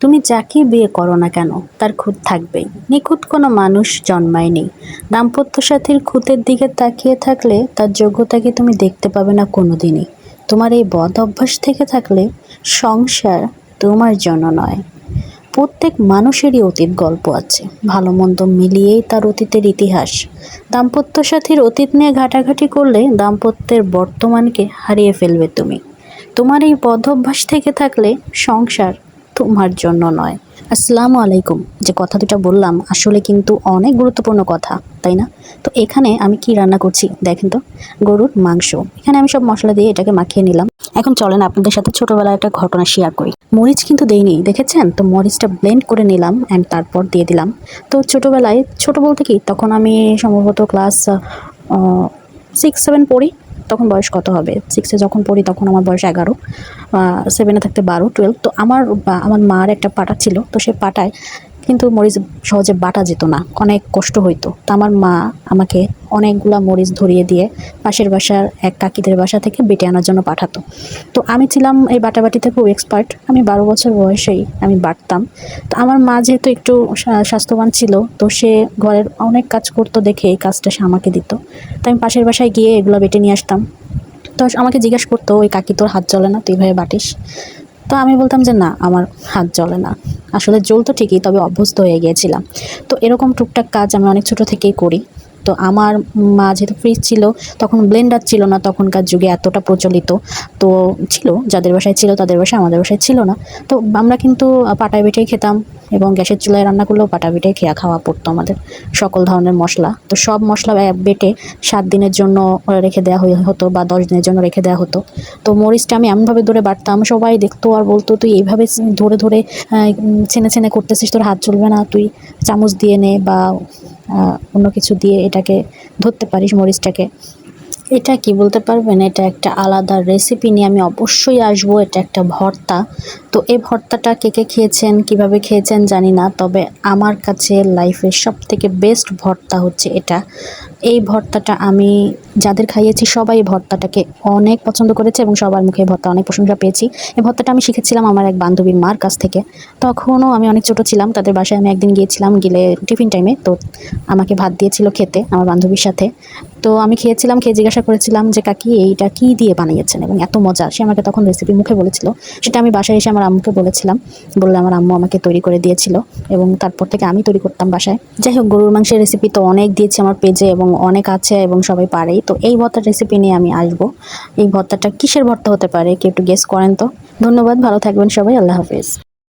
তুমি যাকে বিয়ে করো না কেন তার খুঁত থাকবেই। নিখুঁত কোনো মানুষ জন্মায়নি। দাম্পত্য সাথীর খুঁতের দিকে তাকিয়ে থাকলে তার যোগ্যতাকে তুমি দেখতে পাবে না কোনোদিনই। তোমার এই বদ অভ্যাস থেকে থাকলে সংসার তোমার জন্য নয়। প্রত্যেক মানুষেরই অতীত গল্প আছে, ভালো মন্দ মিলিয়েই তার অতীতের ইতিহাস। দাম্পত্য সাথীর অতীত নিয়ে ঘাটাঘাটি করলে দাম্পত্যের বর্তমানকে হারিয়ে ফেলবে তুমি। তোমার এই বদ অভ্যাস থেকে থাকলে সংসার তোমার জন্য নয়। আসসালামু আলাইকুম। যে কথা দুটা বললাম আসলে কিন্তু অনেক গুরুত্বপূর্ণ কথা, তাই না? তো এখানে আমি কি রান্না করছি দেখেন তো, গরুর মাংস। এখানে আমি সব মশলা দিয়ে এটাকে মাখিয়ে নিলাম। এখন চলেন আপনাদের সাথে ছোটবেলায় একটা ঘটনা শেয়ার করি। মরিচ কিন্তু দেইনি, দেখেছেন তো? মরিচটা ব্লেন্ড করে নিলাম অ্যান্ড তারপর দিয়ে দিলাম। তো ছোটবেলায়, ছোট বলতে কি, তখন আমি সম্ভবত ক্লাস 6-7 পড়ি। তখন বয়স কত হবে, 6-এ যখন পড়ি তখন আমার বয়স 11, 7-এ থাকতে 12-12। তো আমার মার একটা পাটা ছিল, তো সে পাটায় কিন্তু মরিচ সহজে বাটা যেত না, অনেক কষ্ট হইতো। তো আমার মা আমাকে অনেকগুলা মরিচ ধরিয়ে দিয়ে পাশের বাসার এক কাকিদের বাসা থেকে বেটে আনার জন্য পাঠাতো। তো আমি ছিলাম এই বাটাবাটিতে খুব এক্সপার্ট। আমি 12 বছর বয়সেই আমি বাটতাম। তো আমার মা যেহেতু একটু স্বাস্থ্যবান ছিল, তো সে ঘরের অনেক কাজ করতো দেখে এই কাজটা সে আমাকে দিত। তো আমি পাশের বাসায় গিয়ে এগুলো বেটে নিয়ে আসতাম। তো আমাকে জিজ্ঞেস করতো, ওই কাকি তোর হাত জ্বলে না, তুই এভাবে বাটিস? তো আমি বলতাম যে না, আমার হাত জ্বলে না। আসলে জ্বলতো ঠিকই, তবে অভ্যস্ত হয়ে গিয়েছিলাম। তো এরকম টুকটাক কাজ আমি অনেক ছোট থেকেই করি। তো আমার মা যেহেতু ফ্রিজ ছিল, তখন ব্লেন্ডার ছিল না, তখনকার যুগে এতটা প্রচলিত তো ছিল, যাদের বাসায় ছিল তাদের বাসায়, আমাদের বাসায় ছিল না। তো আমরা কিন্তু পাটায় বেটেই খেতাম, এবং গ্যাসের চুলায় রান্না করলেও পাটা বেটেই খাওয়া পড়তো আমাদের। সকল ধরনের মশলা, তো সব মশলা বেটে 7 দিনের জন্য রেখে দেওয়া হতো, বা 10 দিনের জন্য রেখে দেওয়া হতো। তো মরিচটা আমি এমনভাবে ধরে বাটতাম, সবাই দেখতো আর বলতো, তুই এইভাবে ধরে ধরে ছেনে ছেনে করতেছিস, তোর হাত চলবে না, তুই চামচ দিয়ে নে বা অন্য কিছু দিয়ে এটাকে ধরতে পারিস মরিচটাকে। এটা কি বলতে পারবেন? এটা একটা আলাদা রেসিপি নিয়ে আমি অবশ্যই আসবো। এটা একটা ভর্তা। তো এই ভর্তাটা কে কে খেয়েছেন, কিভাবে খেয়েছেন জানি না, তবে আমার কাছে লাইফের সবথেকে বেস্ট ভর্তা হচ্ছে এটা। এই ভর্তাটা আমি যাদের খাইয়েছি সবাই এই ভর্তাটাকে অনেক পছন্দ করেছে, এবং সবার মুখে ভর্তা অনেক প্রশংসা পেয়েছি। এই ভর্তাটা আমি শিখেছিলাম আমার এক বান্ধবীর মার কাছ থেকে। তখনও আমি অনেক ছোট ছিলাম, তাদের বাসায় আমি একদিন গিয়েছিলাম, গেলে টিফিন টাইমে তো আমাকে ভাত দিয়েছিল খেতে আমার বান্ধবীর সাথে। তো আমি খেয়েছিলাম, খেয়ে জিজ্ঞাসা করেছিলাম যে কাকি এইটা কি দিয়ে বানিয়েছেন এবং এত মজা। সে আমাকে তখন রেসিপি মুখে বলেছিল, সেটা আমি বাসায় এসে আমার আম্মুকে বলেছিলাম, বললে আমার আম্মু আমাকে তৈরি করে দিয়েছিল, এবং তারপর থেকে আমি তৈরি করতাম বাসায়। যাই হোক, গরুর মাংসের রেসিপি তো অনেক দিয়েছি আমার পেজে, এবং অনেক আছে এবং সবাই পারেই। তো এই ভর্তার রেসিপি নিয়ে আমি আসবো। এই ভর্তাটা কিসের ভর্তা হতে পারে, কেউ একটু গেস করেন তো। ধন্যবাদ, ভালো থাকবেন সবাই, আল্লাহ হাফেজ।